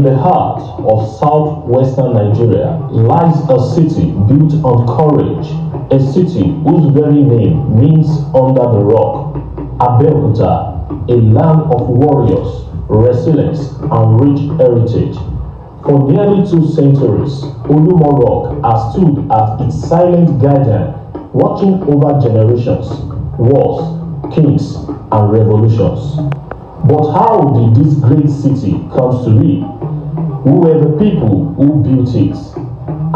the heart of southwestern Nigeria lies a city built on courage, a city whose very name means under the rock. Abeokuta, a land of warriors, resilience, and rich heritage. For nearly 2 centuries, Olumo Rock has stood as its silent guardian, watching over generations, wars, kings, and revolutions. But how did this great city come to be? Who were the people who built it?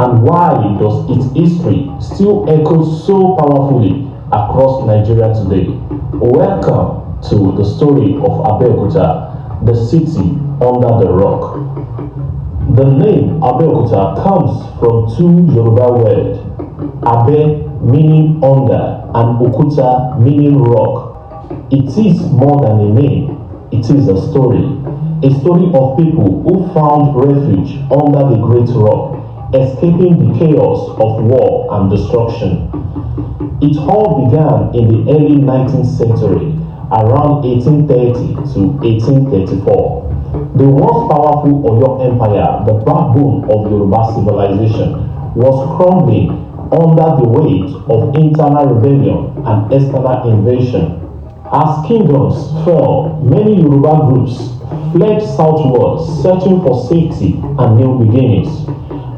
And why does its history still echo so powerfully across Nigeria today? Welcome to the story of Abeokuta, the city under the rock. The name Abeokuta comes from 2 Yoruba words, Abe meaning under and Okuta meaning rock. It is more than a name. It is a story of people who found refuge under the great rock, escaping the chaos of war and destruction. It all began in the early 19th century, around 1830 to 1834. The once powerful Oyo Empire, the backbone of Yoruba civilization, was crumbling under the weight of internal rebellion and external invasion. As kingdoms fell, many Yoruba groups fled southward, searching for safety and new beginnings.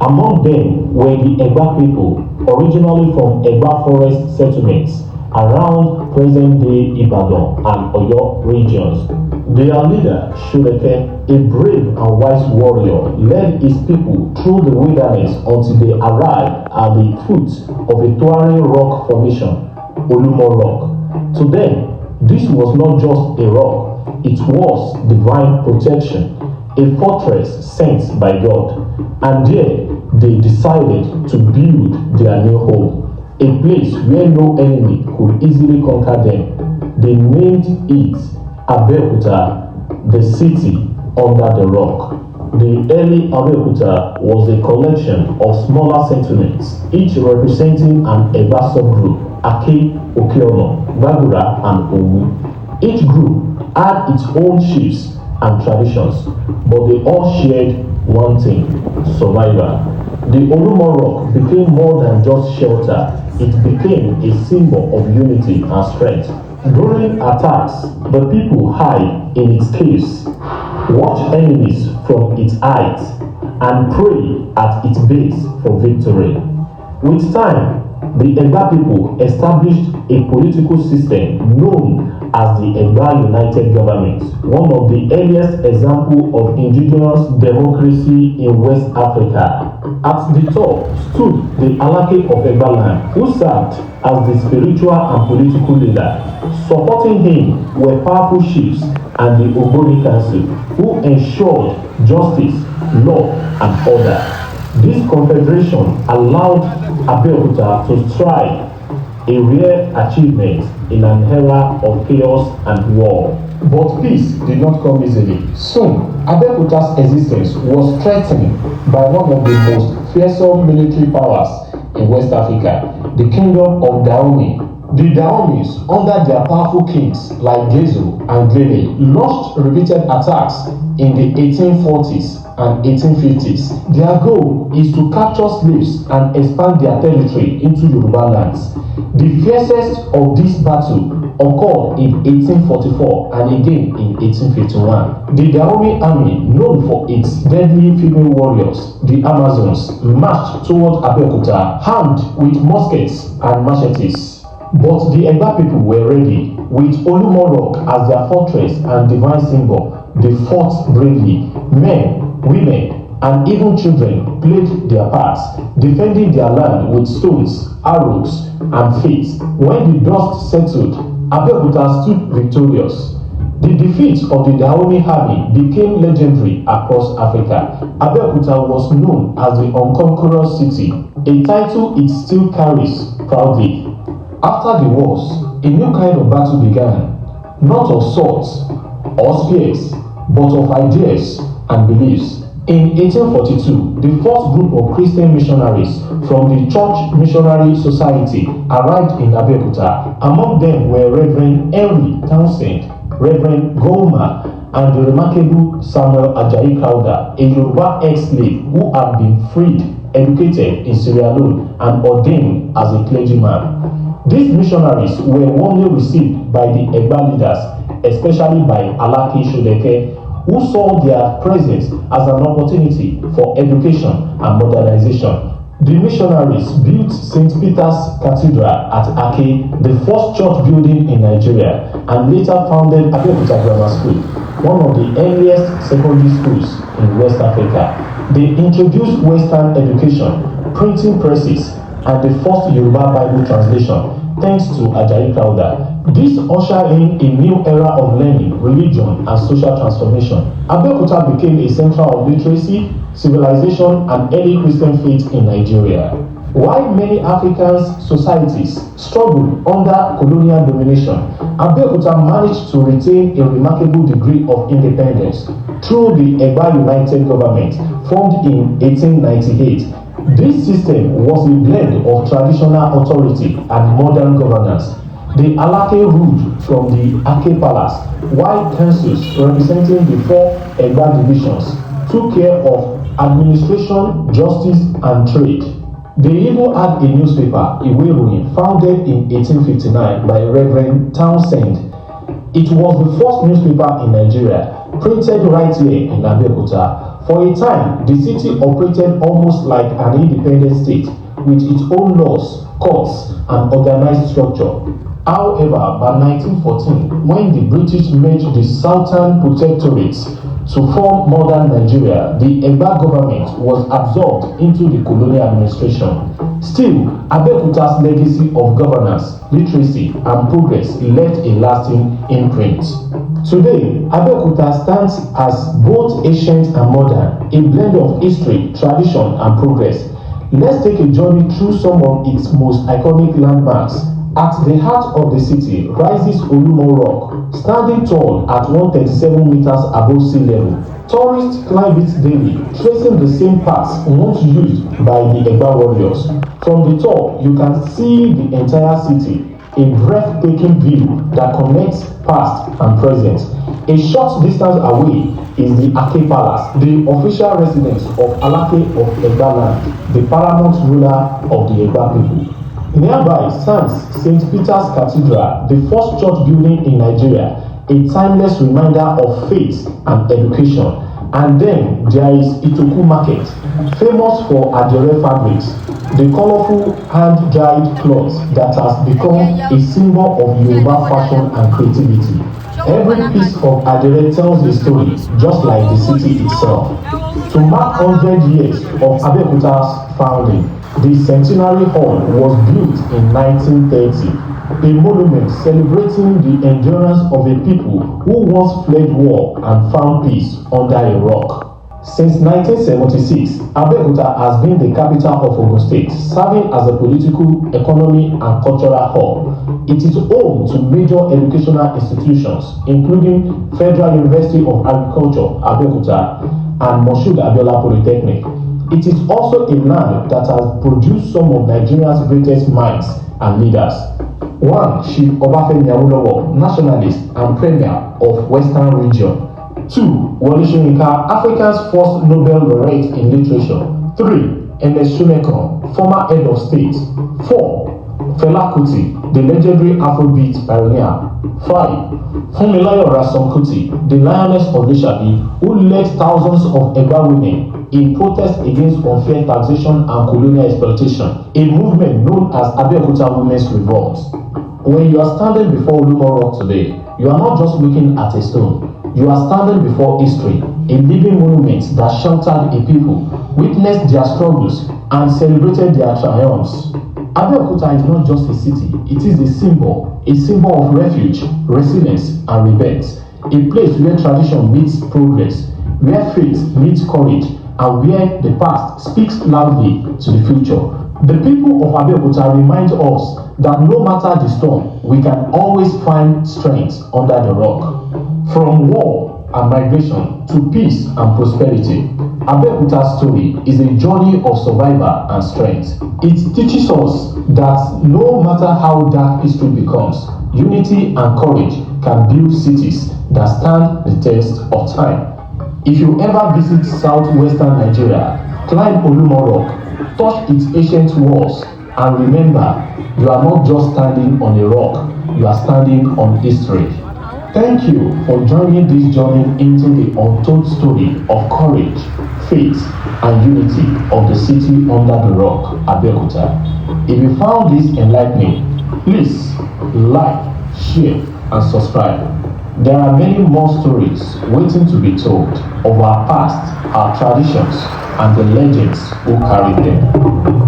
Among them were the Egba people, originally from Egba forest settlements around present-day Ibadan and Oyo regions. Their leader, Shuleke, a brave and wise warrior, led his people through the wilderness until they arrived at the foot of a towering rock formation, Olumo Rock. To them, this was not just a rock, it was divine protection, a fortress sent by God. And there, they decided to build their new home, a place where no enemy could easily conquer them. They named it Abeokuta, the city under the rock. The early Abeokuta was a collection of smaller settlements, each representing an Egba subgroup, Ake, Bagura, and Ogun. Each group had its own chiefs and traditions, but they all shared one thing: survival. The Olumo Rock became more than just shelter, it became a symbol of unity and strength. During attacks, the people hide in its caves, watch enemies from its heights, and pray at its base for victory. With time, the Egba people established a political system known as the Egba United Government, one of the earliest examples of indigenous democracy in West Africa. At the top stood the Alake of Egba land, who served as the spiritual and political leader. Supporting him were powerful chiefs and the Ogun Council, who ensured justice, law, and order. This confederation allowed Abeokuta to thrive, a rare achievement in an era of chaos and war. But peace did not come easily. Soon, Abeokuta's existence was threatened by one of the most fearsome military powers in West Africa, the Kingdom of Dahomey. The Dahomeys, under their powerful kings like Gezo and Glele, launched repeated attacks in the 1840s and 1850s. Their goal is to capture slaves and expand their territory into Yoruba lands. The fiercest of this battle occurred in 1844 and again in 1851. The Dahomey army, known for its deadly female warriors, the Amazons, marched toward Abeokuta armed with muskets and machetes. But the Egba people were ready. With Olumo Rock as their fortress and divine symbol, they fought bravely. Men, women, and even children played their parts, defending their land with stones, arrows, and faith. When the dust settled, Abeokuta stood victorious. The defeat of the Dahomey army became legendary across Africa. Abeokuta was known as the Unconqueror's City, a title it still carries proudly. After the wars, a new kind of battle began, not of swords or spears, but of ideas and beliefs. In 1842, the first group of Christian missionaries from the Church Missionary Society arrived in Abeokuta. Among them were Reverend Henry Townsend, Reverend Goma, and the remarkable Samuel Ajayi Crowther, a Yoruba ex-slave who had been freed, educated in Sierra Leone, and ordained as a clergyman. These missionaries were warmly received by the Egba leaders, especially by Alake Shodeke, who saw their presence as an opportunity for education and modernization. The missionaries built St. Peter's Cathedral at Ake, the first church building in Nigeria, and later founded Abeokuta Grammar School, one of the earliest secondary schools in West Africa. They introduced Western education, printing presses, and the first Yoruba Bible translation, thanks to Ajayi Crowther. This ushered in a new era of learning, religion, and social transformation. Abeokuta became a center of literacy, civilization, and early Christian faith in Nigeria. While many African societies struggled under colonial domination, Abeokuta managed to retain a remarkable degree of independence through the Egba United Government, formed in 1898. This system was a blend of traditional authority and modern governance. The Alake ruled from the Ake Palace, while councils representing the four Egba divisions took care of administration, justice, and trade. They even had a newspaper, Iwe, founded in 1859 by Reverend Townsend. It was the first newspaper in Nigeria, printed right here in Abeokuta. For a time, the city operated almost like an independent state, with its own laws, courts, and organized structure. However, by 1914, when the British merged the Southern Protectorates to form modern Nigeria, the Egba government was absorbed into the colonial administration. Still, Abeokuta's legacy of governance, literacy, and progress left a lasting imprint. Today, Abeokuta stands as both ancient and modern, a blend of history, tradition, and progress. Let's take a journey through some of its most iconic landmarks. At the heart of the city rises Olumo Rock, standing tall at 137 meters above sea level. Tourists climb it daily, tracing the same paths once used by the Egba warriors. From the top, you can see the entire city, a breathtaking view that connects past and present. A short distance away is the Ake Palace, the official residence of Alake of Egba land, the paramount ruler of the Egba people. Nearby stands St. Peter's Cathedral, the first church building in Nigeria, a timeless reminder of faith and education. And then there is Itoku Market, famous for Adire fabrics, the colorful hand-dyed cloths that has become a symbol of Yoruba fashion and creativity. Every piece of Adire tells a story, just like the city itself. To mark 100 years of Abeokuta's founding, the Centenary Hall was built in 1930, a monument celebrating the endurance of a people who once fled war and found peace under a rock. Since 1976, Abeokuta has been the capital of Ogun State, serving as a political, economy, and cultural hub. It is home to major educational institutions, including Federal University of Agriculture, Abeokuta, and Moshood Abiola Polytechnic. It is also a land that has produced some of Nigeria's greatest minds and leaders. 1. Chief Obafemi Awolowo, nationalist and premier of Western region. 2. Wole Soyinka, Africa's first Nobel laureate in literature. 3. Ernest Shonekan, former head of state. 4. Fela Kuti, the legendary Afrobeat pioneer. 5. Funmilayo Ransome-Kuti, the Lioness of Lisabi, who led thousands of Egba women in protest against unfair taxation and colonial exploitation, a movement known as Abeokuta Women's Revolt. When you are standing before Olumo Rock today, you are not just looking at a stone. You are standing before history, a living monument that sheltered a people, witnessed their struggles, and celebrated their triumphs. Abeokuta is not just a city, it is a symbol of refuge, resilience, and rebirth, a place where tradition meets progress, where faith meets courage, and where the past speaks loudly to the future. The people of Abeokuta remind us that no matter the storm, we can always find strength under the rock. From war and migration to peace and prosperity, Abeokuta's story is a journey of survival and strength. It teaches us that no matter how dark history becomes, unity and courage can build cities that stand the test of time. If you ever visit southwestern Nigeria, climb Olumo Rock, touch its ancient walls, and remember, you are not just standing on a rock, you are standing on history. Thank you for joining this journey into the untold story of courage, faith, and unity of the city under the rock, Abeokuta. If you found this enlightening, please like, share, and subscribe. There are many more stories waiting to be told of our past, our traditions, and the legends who carried them.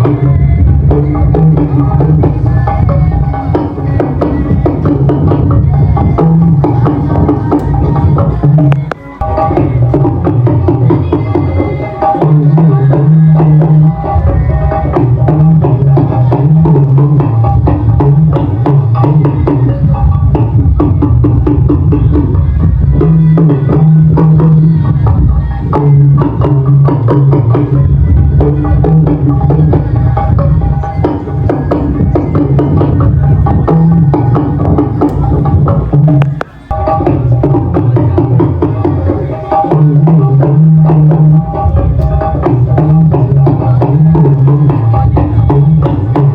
Thank you.